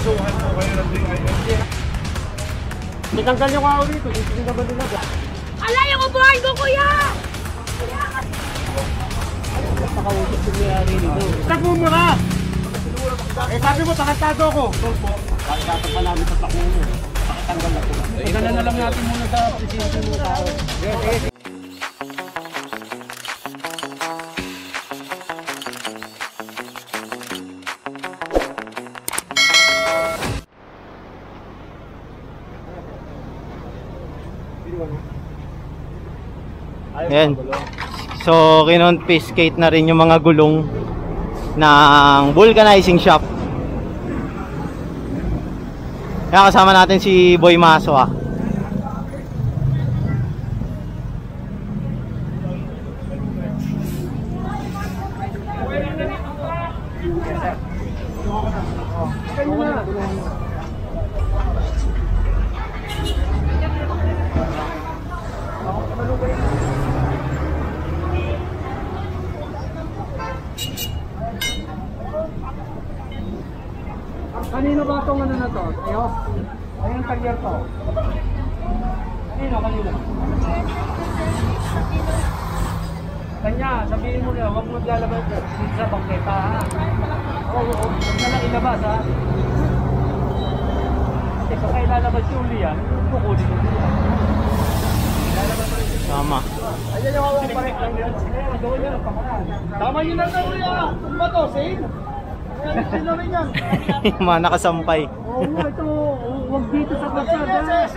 Kasuhan po kayo ng DILG. Itanggal nyo ka ulit. Hindi na ba nila? Alay ako buhay ko, kuya! Pakausap ko niya rin ito. Tag mo muna! Eh sabi mo, takatago ako. Tolpo. Pakikatag pa namin sa takmo mo. Pakitanggal na po. Tingnan na lang natin muna sa presidente mo tao. Yes. Ayan. So, kinonfiscate na rin yung mga gulong ng vulcanizing shop. Kaya kasama natin si Boy Maso ah. Kanino ba itong ano na to? Ayo? Ayun ang talyer to. Kanino? Kanya, sabihin mo na, huwag mo maglalabas dito sa bangketa ha. Oo, huwag na lang ilabas ha. Kasi kung kayo lalabas yung uli yan, kukunin mo uli yan. Tama. Ayan yung awang parek lang yan. Gawin nyo lang pakaran. Tama nyo lang na uli ha. Ano ba to? Sale? Sino rin yan? Yung mga nakasampay. Oo nga, ito. Huwag dito sa kalsada.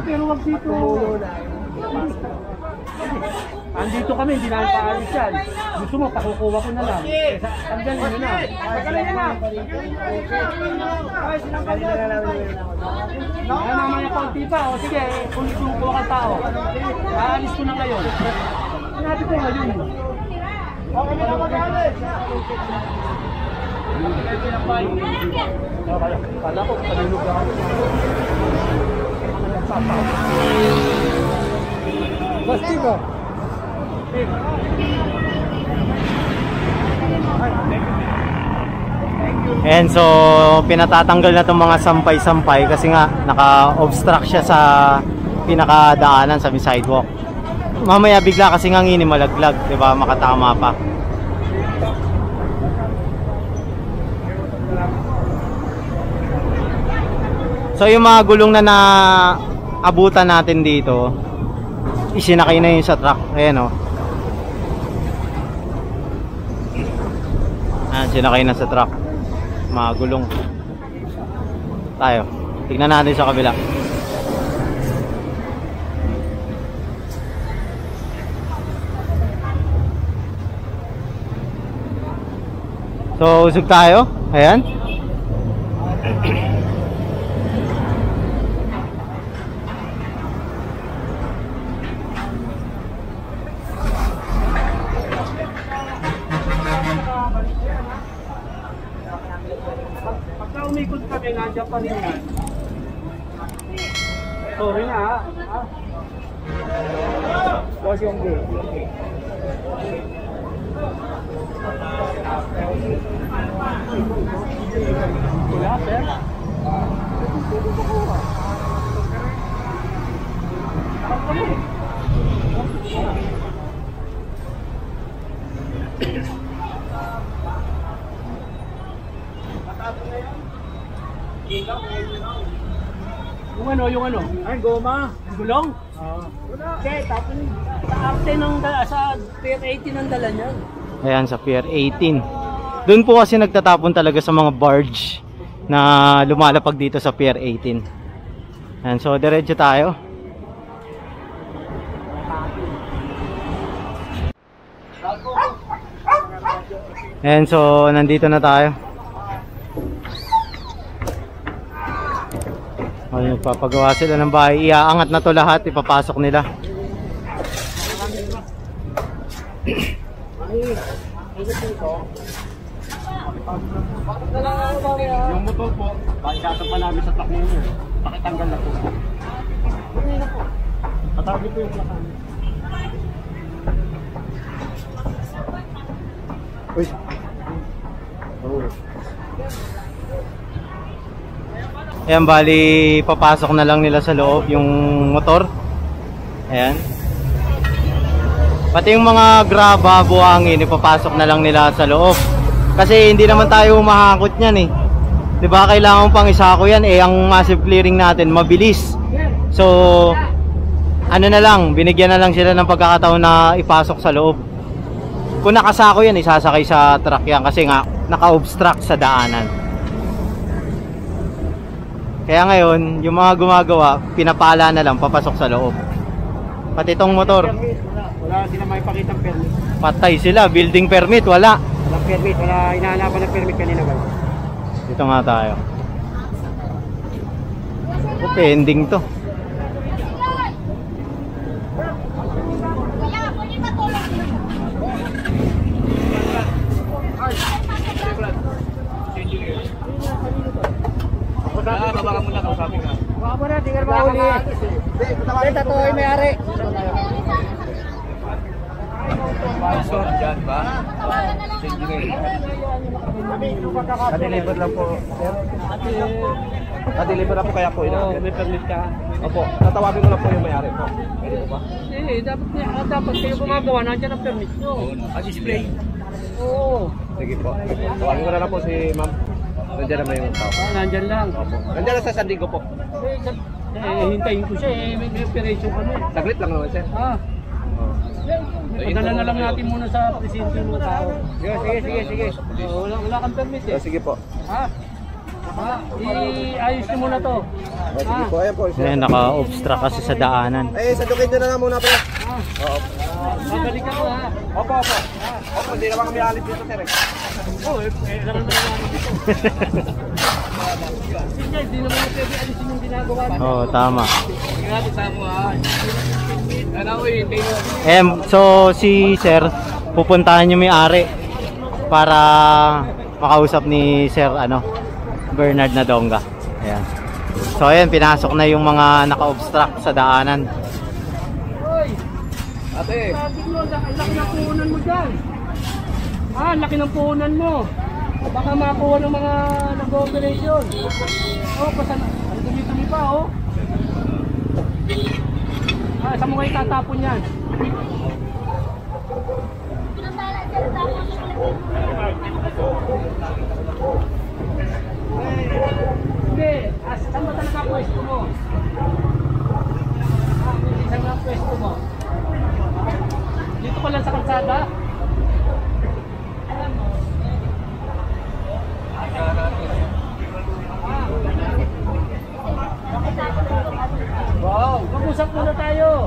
Pero huwag dito. Andito kami, hindi namin paalis yan. Gusto mo, pakukuha ko na lang. Tanggalin mo na. Tanggalin na. Mamaya konti pa. O sige, kung isuko ka tao. Aalis ko na ngayon. Sinabi ko ngayon. Okay na mag-aalis. Kala ko, kanilog ako. Basti ko. And so, pinatatanggal na itong mga sampay-sampay kasi nga naka-obstruct siya sa pinakadaanan sa sidewalk. Mamaya bigla kasi nga ngini malaglag, 'di ba? Makatama pa. So yung mga gulong na naabutan natin dito, isinakay na yun sa truck. Ayan o. Ayan, sinakay na sa truck. Mga gulong. Tayo. Tignan natin sa kabila. So, usog tayo. Ayan. Pagka umikot kami, nandiyan pa rin yan. Sorry na ha. Boss yung gate. Wala, sir. Yung ano? Ay, goma. Gulong? Oo. Okay, tapos sa arte ng sa Pier 18 ang dala niyan. Ayan, sa Pier 18. Doon po kasi nagtatapon talaga sa mga barge na lumalapag dito sa Pier 18. Ayan, so diretso tayo. Ayan, so nandito na tayo. Ayan, nagpapagawa sila ng bahay. Iaangat na to lahat, ipapasok nila. Yung motor po, pakikatag pa namin sa takmo mo. Pakitanggal na po. Patawag po yung plakan. Uy. Ayan, bali papasok na lang nila sa loob yung motor. Ayan. Pati yung mga graba, buhangin, ipapasok na lang nila sa loob. Kasi hindi naman tayo humahakot niyan eh. 'Di ba? Kailangan pang isako yan eh. Ang massive clearing natin mabilis. So ano na lang, binigyan na lang sila ng pagkakataon na ipasok sa loob. Kung nakasako yan, isasakay sa truck yan kasi nga naka-obstruct sa daanan. Kaya ngayon, yung mga gumagawa, pinapala na lang, papasok sa loob. Pati itong motor. Wala sila may pakitang permit. Patay sila, building permit, wala. Walang permit, wala hinahanapan ng permit kanina ba? Dito nga tayo. O, pending to. Baka muna kausapin ka. Baka muna, di ka naman huli. Dito, ito ay may-ari. Pasok dyan ba? Kadeliver lang po, sir. Kadeliver lang po kaya po. May permit ka? Opo, tatawagin mo lang po yung may-ari po. Pwede po ba? Eh, dapat kayo gumagawa, nandiyan ang permit nyo. Display? Oo. Sige po. Tawagin ko na lang po si ma'am. Nandiyan naman yung tao. Nandyan lang. Opo. Nandiyan lang sa Sandigo po. Hintayin ko siya eh, may operation kami. Saglit lang naman, sir. Padala na lang natin muna sa presinto ng tao. Sige. Wala kang permit eh. Sige po. Iayos nyo muna to. Sige po, ayan po. Ayan, naka-obstruct kasi sa daanan. Sadukin nyo na lang muna po. Oo. Babalik ako ha. Opo. Opo, hindi naman kami alis dito, sir. Oo, naman naman dito. Hindi naman pwede alisin yung ginagawa. Oo, tama. Grabe sa mo ha. So si sir, pupuntahan niyo may-ari para makausap ni Sir Bernard Nadonga. Ayan. So ayan, pinasok na yung mga naka-obstruct sa daanan. Hoy! Ate! Sabi mo, laki ng puhunan mo dyan. Laki ng puhunan mo. Baka makakuha ng mga nag-operation. Ang dumi-dumi pa oh. Saan mo kayo tatapon yan? Hindi, saan ba talaga pwesto mo? Saan nga pwesto mo? Dito ko lang sa kalsada? Wow, mag-usap muna tayo.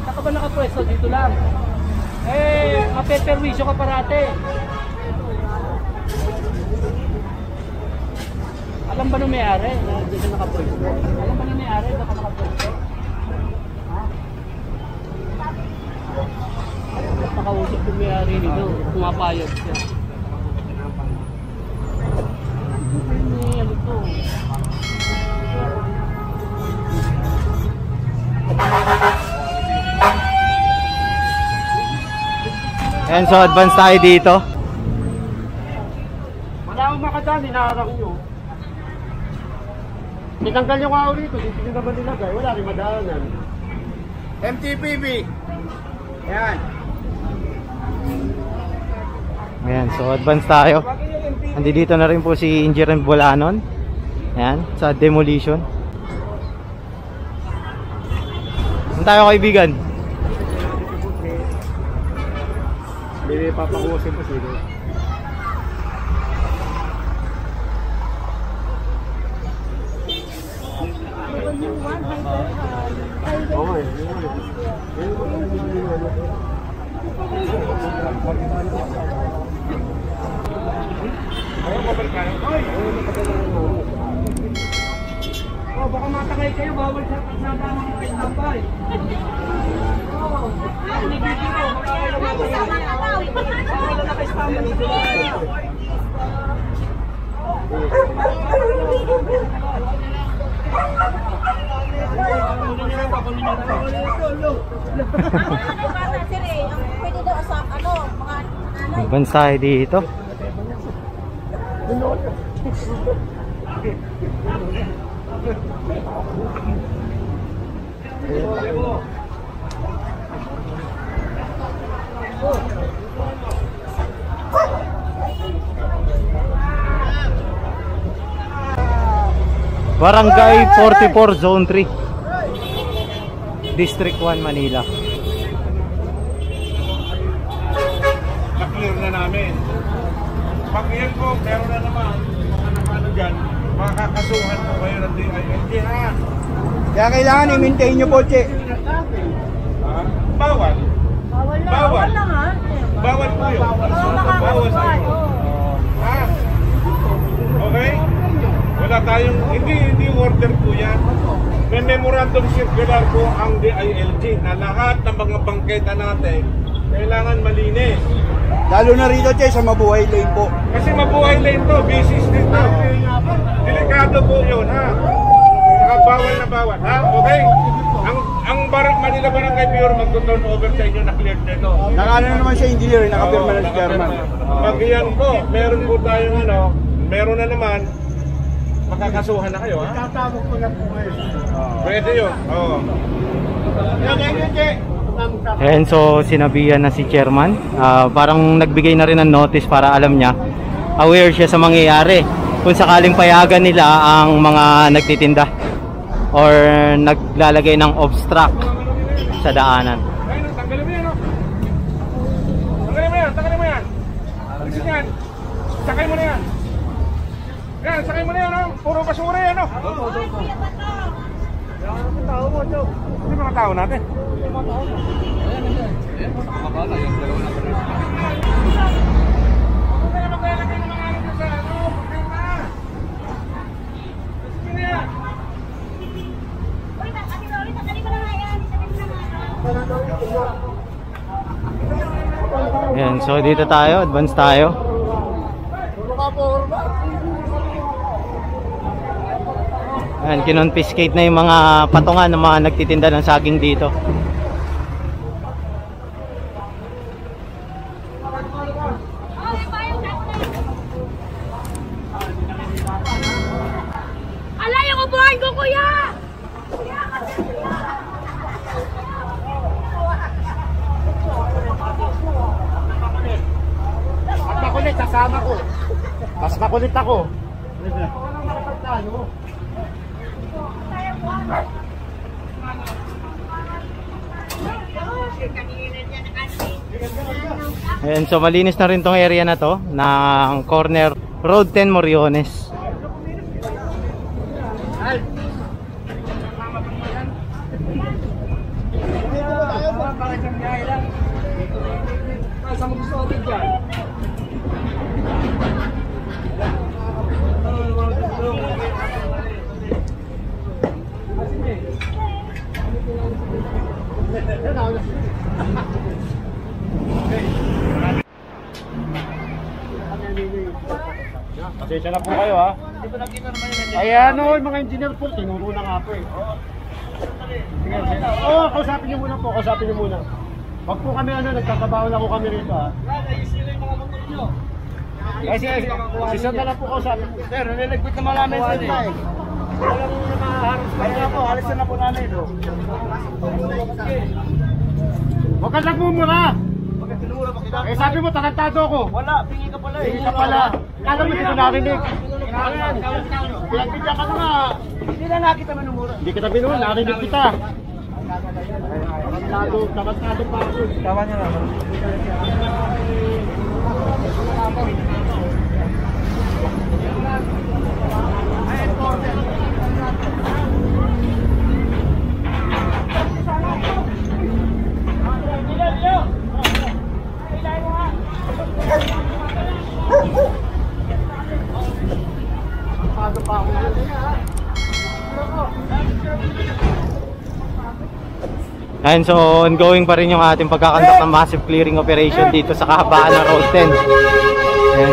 Saan ka ba nakapwesto? Dito lang. Mapeperwisyo ka parate. Alam ba nung may-ari na dito nakapwesto? Alam ba nung may-ari na nakapwesto? Pakausap yung may-ari nito, pumapayag siya. Ano to? And so advance tayo dito. Wala akong makadaan, hinaharang nyo. Tinanggal yung kao rito, dito nyo naman nilagay, wala rin madaanan. MTPB! Ayan. Ayan, so advance tayo. Nandito na rin po si Engineer Bolanon. Ayan, sa demolition. Saan tayo kaibigan? Hindi papakusin pa sila. Okay. Baka matakay kayo, bawal sa pagsadama ng pagtambay. Advance tayo dito. Barangay 44 Zone 3 District 1 Manila. Na-clear na namin. Pag yan po, meron na naman mga nakano dyan, makakasuhan po kayo ng DILG, ha? Kaya kailangan i-maintain nyo po, Che. Bawal. Bawal. Bawal po yun. Bawal sa inyo. Ha? Okay? Wala tayong, hindi order po yan. May memorandum circular po ang DILG na lahat ng mga bangketa natin kailangan malinis. Lalo na rito, Che, sa Mabuhay Lane po. Kasi Mabuhay Lane to, busy street to. Delikado po yun, ha? Saka bawal na bawal, ha? Okay? Ang Manila Barangay Mayor mag-turn over sa inyo na clear nito. Nakano naman siya engineer, nakapirma na si Chairman. Pag yan po, meron po tayong meron na naman, makakasuhan na kayo, ha? Tatawag ko na po ngayon. Pwede yun, oo. Thank you, Che. Ayan, so sinabihan na si chairman. Parang nagbigay na rin ng notice para alam niya, aware siya sa mangyayari kung sakaling payagan nila ang mga nagtitinda or naglalagay ng obstruct sa daanan. Ayun, tanggalin mo yan, oh. Tanggalin mo yan. Alisin yan. Sakay mo na yan. Yan, sakay mo na yan, oh. Puro basura yan, oh. Hindi mga tao natin. Ayan, so dito tayo, advance tayo. Ayan, kinonfiscate na yung mga patungan ng mga nagtitinda ng saging dito. Ala, yung upuan ko, kuya! At makulit, sasama ko. Mas makulit ako. Ayan, so malinis na rin tong area na to ng corner Road 10 Moriones. Pasensya na po kayo, ha? Ayan, o, mga engineer po, tinuro na nga po, eh. Oo, kausapin niyo muna po, kausapin niyo muna. Wag po kami, nagkakabaho lang po kami rito, ha? Kasi, si Sir na lang po kausapin po. Sir, nilagpit naman namin, sir, eh. Walang nakaharap pa. Kaya po, alisan na po namin, oh. Huwag ka lang mumura! Eh, sabi mo, tarantado ako. Wala, pingi ka pala, eh. Pingi ka pala. Kala mo, hindi ko narinig. Pinagbigyan ka na nga. Hindi na nakita manumura. Hindi kita binura, narinig kita. Tarantado pa ako. Tawa niya naman. Ayan, so ongoing pa rin yung ating pagkakandak ng massive clearing operation dito sa kahabaan ng Road 10. Ayan.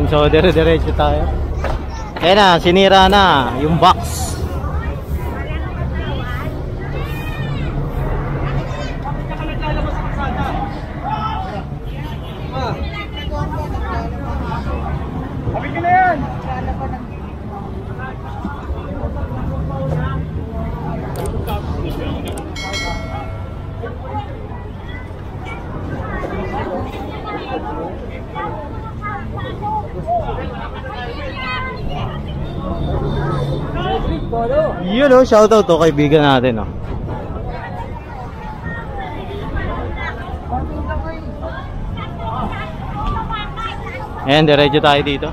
Ayan, so dire-diretso tayo. Ayan na, sinira na yung box. Kapit na yan! Yun o, shoutout to kaibigan natin o. Ayan, diretso tayo dito.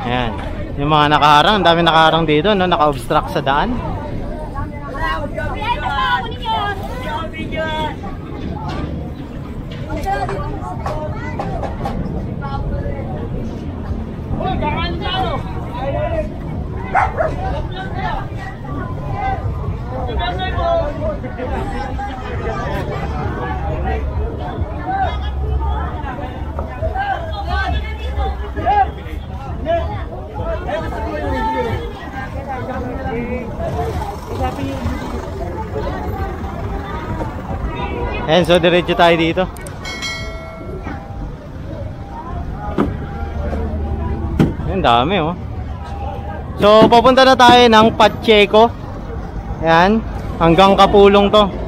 Ayan, yung mga nakaharang, ang dami nakaharang dito, no? Naka-obstruct sa daan. Ayan, so diretso tayo dito. Ayan, dami oh. So, papunta na tayo ng Pacheco. Ayan, hanggang Kapulong to.